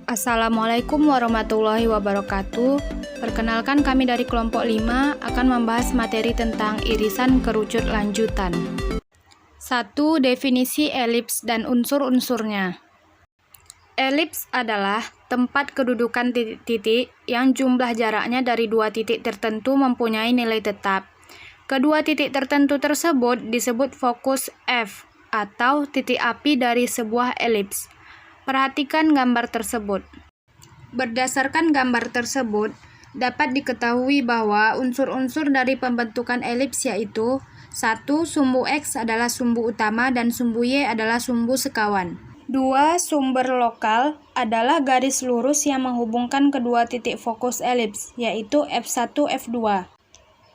Assalamualaikum warahmatullahi wabarakatuh. Perkenalkan, kami dari kelompok 5 akan membahas materi tentang irisan kerucut lanjutan. 1. Definisi elips dan unsur-unsurnya. Elips adalah tempat kedudukan titik-titik yang jumlah jaraknya dari dua titik tertentu mempunyai nilai tetap. Kedua titik tertentu tersebut disebut fokus F atau titik api dari sebuah elips. Perhatikan gambar tersebut. Berdasarkan gambar tersebut, dapat diketahui bahwa unsur-unsur dari pembentukan elips yaitu 1. Sumbu X adalah sumbu utama dan sumbu Y adalah sumbu sekawan. 2. Sumber lokal adalah garis lurus yang menghubungkan kedua titik fokus elips, yaitu F1, F2.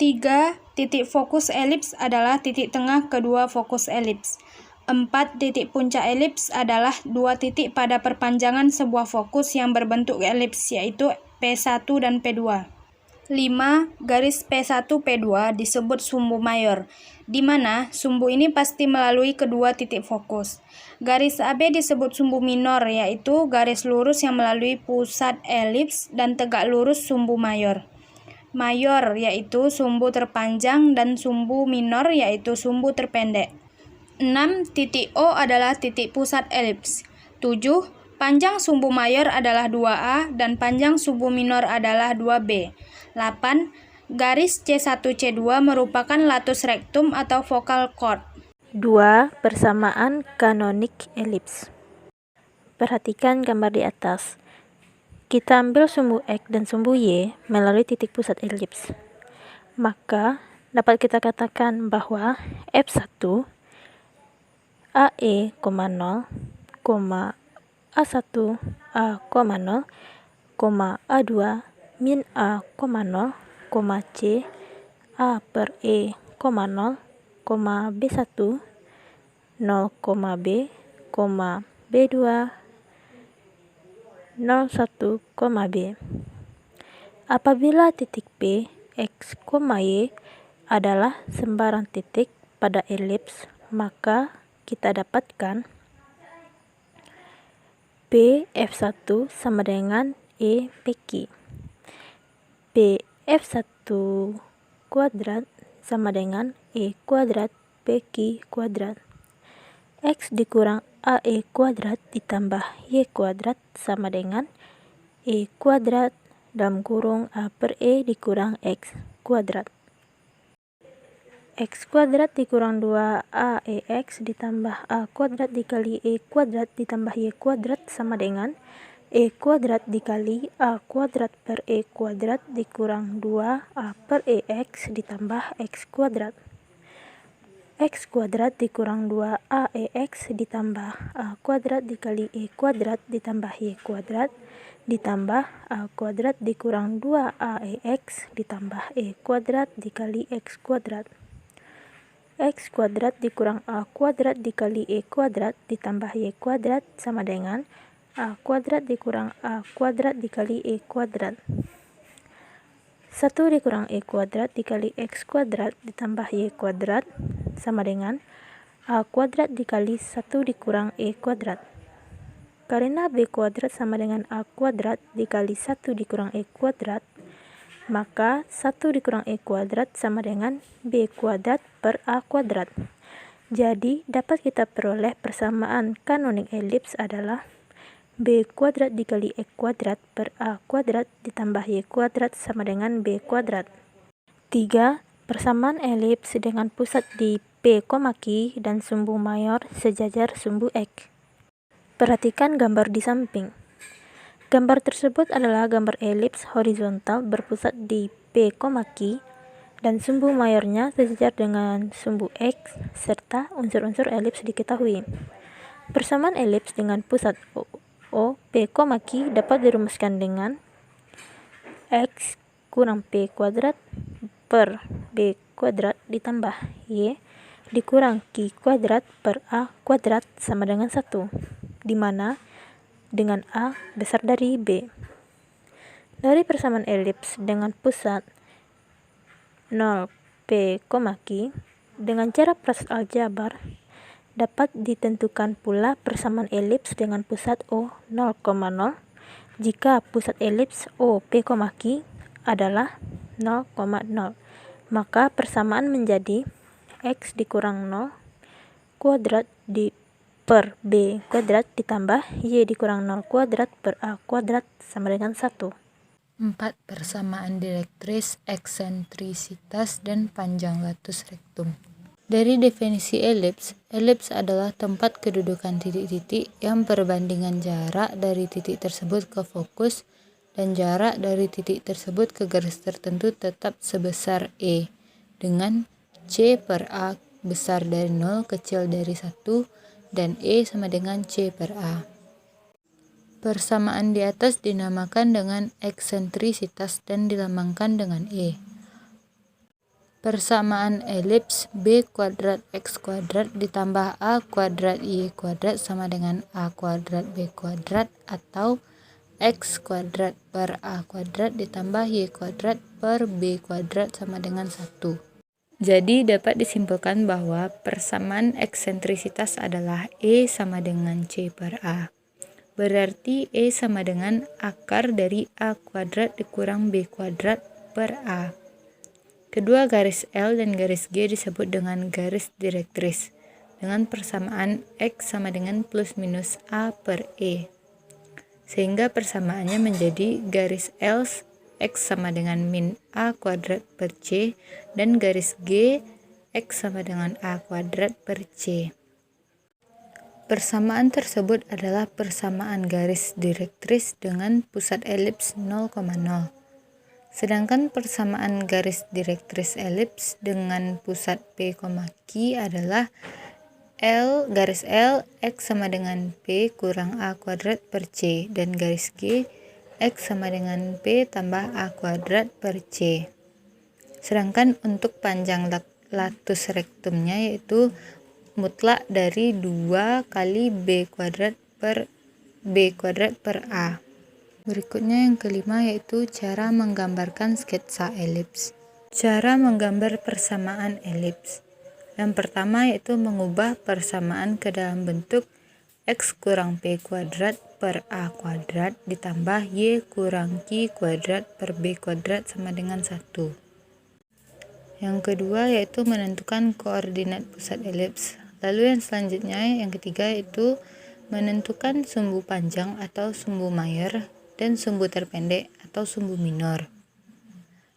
3. Titik fokus elips adalah titik tengah kedua fokus elips. 4. Titik puncak elips adalah dua titik pada perpanjangan sebuah fokus yang berbentuk elips, yaitu P1 dan P2. 5. Garis P1, P2 disebut sumbu mayor, di mana sumbu ini pasti melalui kedua titik fokus. Garis AB disebut sumbu minor, yaitu garis lurus yang melalui pusat elips dan tegak lurus sumbu mayor. Mayor yaitu sumbu terpanjang dan sumbu minor yaitu sumbu terpendek. 6. Titik O adalah titik pusat elips. 7. Panjang sumbu mayor adalah 2A dan panjang sumbu minor adalah 2B. 8. Garis C1-C2 merupakan latus rectum atau focal chord. 2. Persamaan kanonik elips. Perhatikan gambar di atas. Kita ambil sumbu X dan sumbu Y melalui titik pusat elips. Maka dapat kita katakan bahwa F1 AE, 0, A1 A, 0, A2 min A, 0, C A per E, 0, B1 0, B, B2 0, 1, B. Apabila titik P, X, Y adalah sembarang titik pada elips, maka kita dapatkan P F1 sama dengan E PQ. P F1 kuadrat sama dengan E kuadrat PQ kuadrat. X dikurang AE kuadrat ditambah Y kuadrat sama dengan E kuadrat dalam kurung A per E dikurang X kuadrat. X kuadrat dikurang 2AEX ditambah A kuadrat dikali E kuadrat ditambah Y kuadrat sama dengan E kuadrat dikali A kuadrat per E kuadrat dikurang 2A per EX ditambah X kuadrat. X kuadrat dikurang 2AEX ditambah A kuadrat dikali E kuadrat ditambah Y kuadrat ditambah A kuadrat dikurang 2AEX ditambah E kuadrat dikali X kuadrat. X kuadrat dikurang A kuadrat dikali E kuadrat ditambah Y kuadrat sama dengan A kuadrat dikurang A kuadrat dikali E kuadrat. 1 dikurang E kuadrat dikali X kuadrat ditambah Y kuadrat sama dengan A kuadrat dikali 1 dikurang E kuadrat. Karena B kuadrat sama dengan A kuadrat dikali 1 dikurang E kuadrat, maka 1 dikurang E kuadrat sama dengan B kuadrat per A kuadrat. Jadi dapat kita peroleh persamaan kanonik elips adalah B kuadrat dikali E kuadrat per A kuadrat ditambah Y kuadrat sama dengan B kuadrat. 3. Persamaan elips dengan pusat di P, Q dan sumbu mayor sejajar sumbu X. Perhatikan gambar di samping. Gambar tersebut adalah gambar elips horizontal berpusat di P, Q dan sumbu mayornya sejajar dengan sumbu X serta unsur-unsur elips diketahui. Persamaan elips dengan pusat O, P, Q dapat dirumuskan dengan X kurang P kuadrat per B kuadrat ditambah Y dikurang Q kuadrat per A kuadrat sama dengan 1, di mana dengan A besar dari B. Dari persamaan elips dengan pusat 0 P, Q dengan cara proses aljabar dapat ditentukan pula persamaan elips dengan pusat O 0,0 Jika pusat elips OP, Q adalah 0,0, maka persamaan menjadi X dikurang 0 kuadrat per B kuadrat ditambah Y dikurang 0 kuadrat per A kuadrat sama dengan 1. 4. Persamaan direktris, eksentrisitas, dan panjang latus rektum. Dari definisi elips, elips adalah tempat kedudukan titik-titik yang perbandingan jarak dari titik tersebut ke fokus dan jarak dari titik tersebut ke garis tertentu tetap sebesar E, dengan C per A besar dari 0 kecil dari 1 dan E sama dengan C per A. Persamaan di atas dinamakan dengan eksentrisitas dan dilambangkan dengan E. Persamaan elips B kuadrat X kuadrat ditambah A kuadrat Y kuadrat sama dengan A kuadrat B kuadrat atau X kuadrat per A kuadrat ditambah Y kuadrat per B kuadrat sama dengan 1. Jadi dapat disimpulkan bahwa persamaan eksentrisitas adalah E sama dengan C per A. Berarti E sama dengan akar dari A kuadrat dikurang B kuadrat per A. Kedua garis L dan garis G disebut dengan garis direktris, dengan persamaan X sama dengan plus minus A per E. Sehingga persamaannya menjadi garis L X sama dengan min A kuadrat per C dan garis G X sama dengan A kuadrat per C. Persamaan tersebut adalah persamaan garis direktris dengan pusat elips 0,0. Sedangkan persamaan garis direktris elips dengan pusat P, Q adalah L garis L X sama dengan P kurang A kuadrat per C dan garis G X sama dengan P tambah A kuadrat per C. Sedangkan untuk panjang latus rektumnya yaitu mutlak dari 2 kali B kuadrat per A. Berikutnya yang kelima yaitu cara menggambarkan sketsa elips. Cara menggambar persamaan elips. Yang pertama yaitu mengubah persamaan ke dalam bentuk X kurang P kuadrat per A kuadrat ditambah Y kurang Q kuadrat per B kuadrat sama dengan 1. Yang kedua yaitu menentukan koordinat pusat elips. Lalu yang selanjutnya yang ketiga yaitu menentukan sumbu panjang atau sumbu mayor dan sumbu terpendek atau sumbu minor.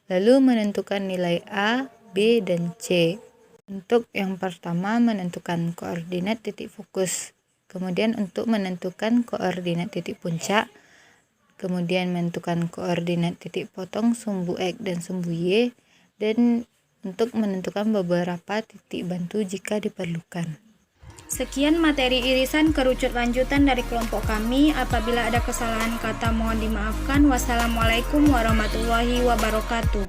Lalu menentukan nilai A, B, dan C. Untuk yang pertama menentukan koordinat titik fokus, kemudian untuk menentukan koordinat titik puncak, kemudian menentukan koordinat titik potong sumbu X dan sumbu Y, dan untuk menentukan beberapa titik bantu jika diperlukan. Sekian materi irisan kerucut lanjutan dari kelompok kami. Apabila ada kesalahan kata mohon dimaafkan. Wassalamualaikum warahmatullahi wabarakatuh.